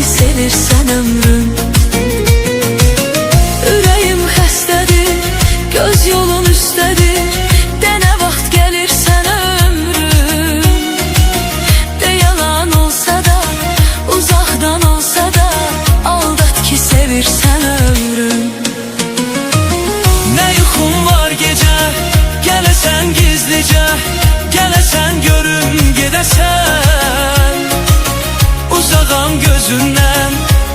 Sevirsən ömrüm. Ürəyim xəstədir, göz yolun üstədir. De nə vaxt gəlirsən ömrüm. De yalan olsa da, uzaqdan olsa da, aldat ki sevirsən ömrüm. Nə yuxum var gecə, gələsən gizlicə, gələsən görüm gedəsən. Uzağam gözündən,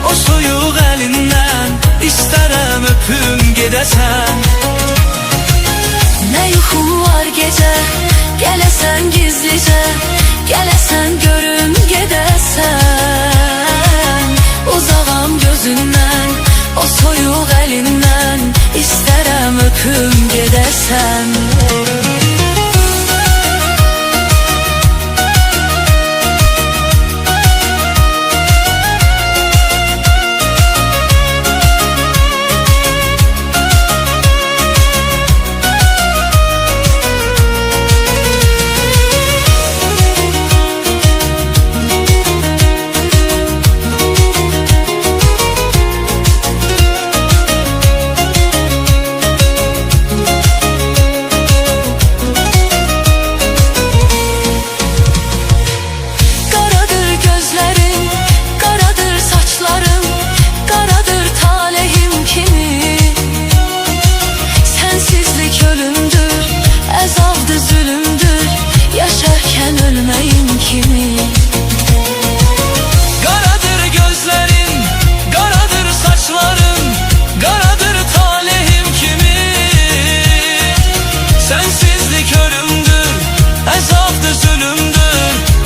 o soyuq əlindən, İstərəm öpüm gedəsən. Nə yuxum var gecə, gələsən gizlicə, gələsən görüm gedəsən. Uzağam gözündən, o soyuq əlindən, İstərəm öpüm gedəsən.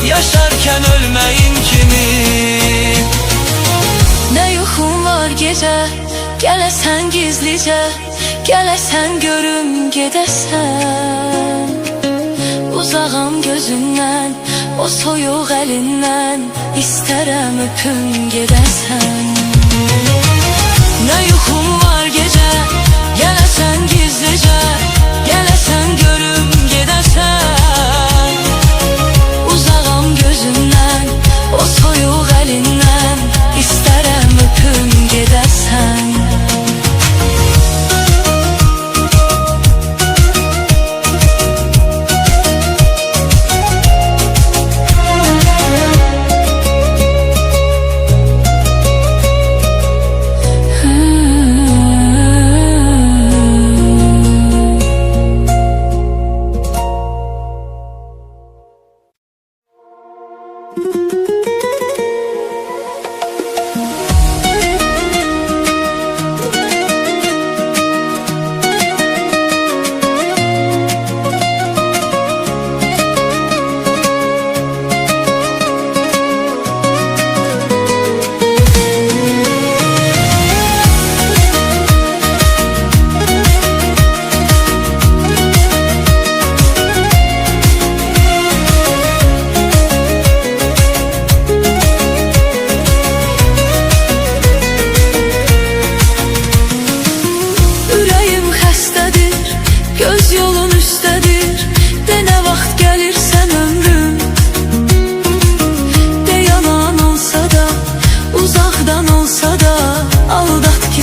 Yaşarken ölmeyin kimi. Ne yuxum var gecə, gələsən gizlicə, gələsən görüm gedəsən. Uzağam gözündən, o soyuq əlindən, İstərəm öpüm gedəsən. Ne yuxum var gecə, gələsən gizlicə, gələsən görüm gedəsən. Uzağam gözündən, o soyuq əlindən, İstərəm öpüm gedəsən.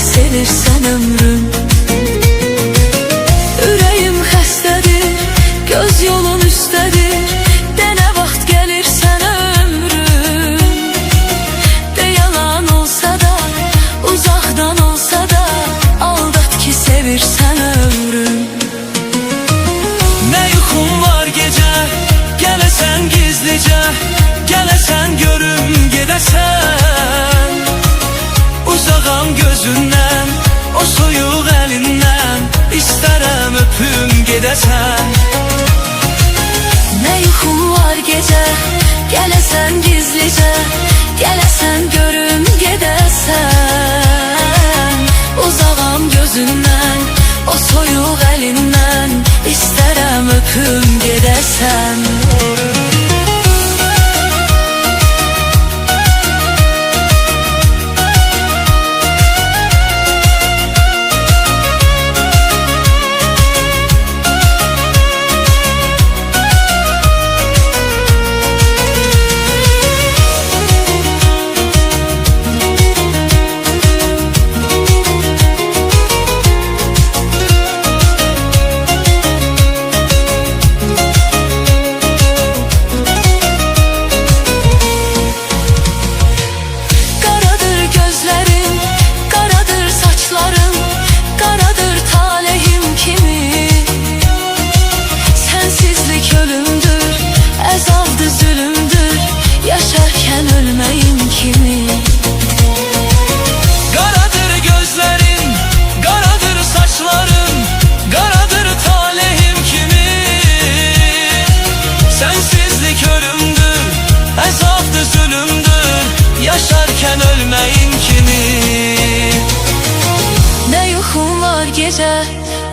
Sevirsən ömrüm. Ürəyim xəstədir, göz yolun üstədir. De nə vaxt gəlirsən ömrüm. De yalan olsa da, uzaqdan olsa da, aldat ki sevirsən ömrüm. Nə yuxum var gecə,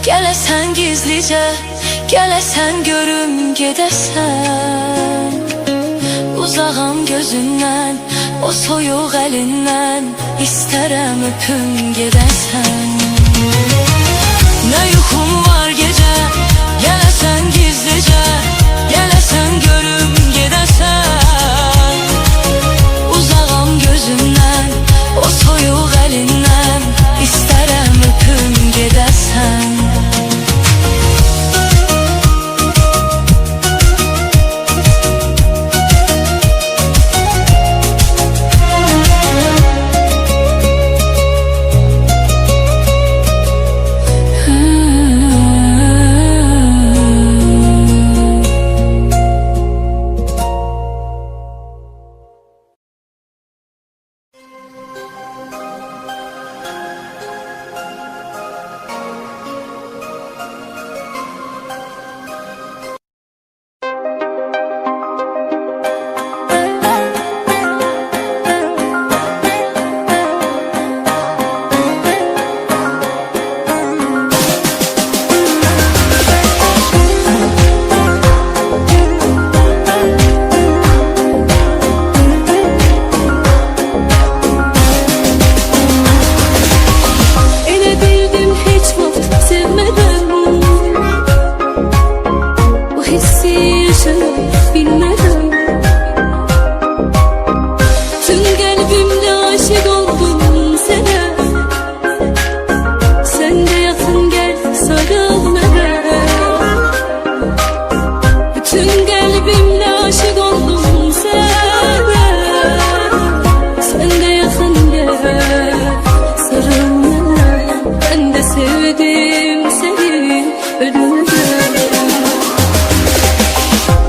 Gələsən gizlicə, gələsən görüm gedəsən. Uzağam gözündən, o soyuq əlindən, İstərəm öpüm gedəsən. Nə yuxum var gecə, gələsən gizlicə, gələsən görüm gedəsən. Uzağam gözündən, o soyuq əlindən, İstərəm öpüm gedəsən.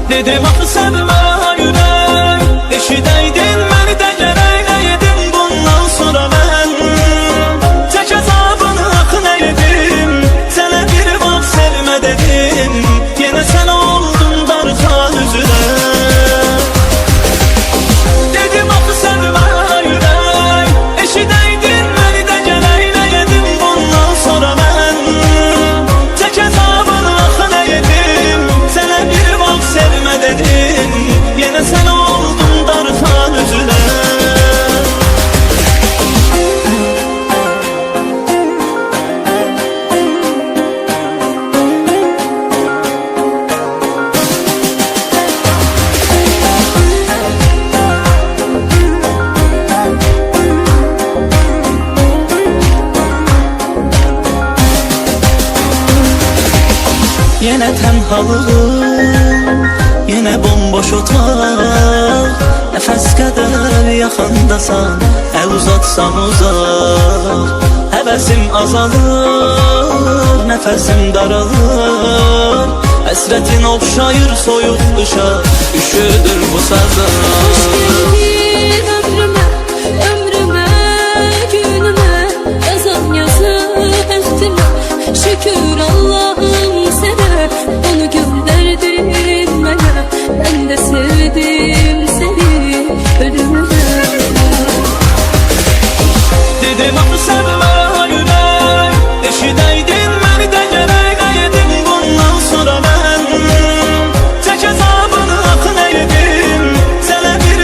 Dedim axı sevmə yürək, eşidəydin məni də gərək. Nə yedim bundan sonra mən, çək əzabını axı nə yedim. Sənə bir vaxt sevmə dedim, yenə sən oldun darıxan üzünə. Dedim axı sevmə yürək, eşidəydin məni də gərək. Nə yedim bundan sonra mən, çək əzabını axı nə yedim. Sənə bir vaxt sevmə dedim, yenə sən oldun darıxan üzünə. Yenə tənhalığım, yenə bomboş otaq. Nəfəs qədər yaxındasan, əl uzatsam uzaq. Həvəsim azalır, nəfəsim daralır. Həsrətin oxşayır soyuq qışa, üşüdür bu sazan. Hoş geldin ömrüme, ömrüme, günüme. Yazan yazı bəxtimə, şükür Allah'ım sənə. Onu göndərdin mənə, mən də sevdim səni ölümünə. Dedim axı sevmə yürək, eşidəydin məni də gərək. Nə yedim bundan sonra mən, çək əzabını axı nə yedim. Sənə bir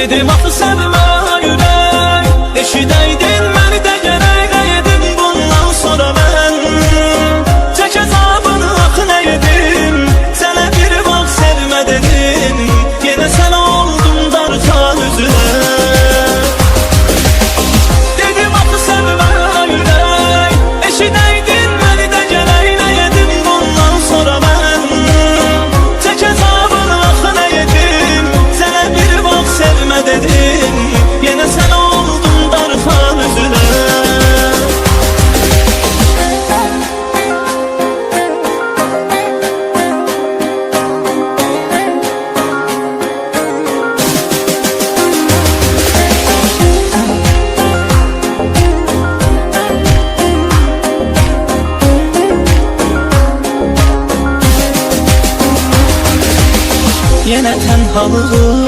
Dedim axı sevmə ürək, eşidəydin məni də gərək edim. Bundan sonra mən çək əzabını, axı nə edim? Sənə bir vaxt sevmə dedim, yenə sən oldum darxan üzünə. Dedim axı sevmə ürək, eşidəydin məni də gərək edim. Bundan sonra mən çək əzabını, axı nə edim? Sənə bir vaxt sevmə dedim, yenə sən oldum darxan üzünə. Yenə tənhalığım,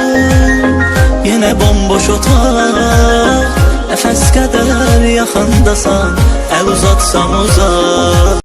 yenə bomboş otaq. Nəfəs qədər yaxındasan, əl uzatsam uzaq.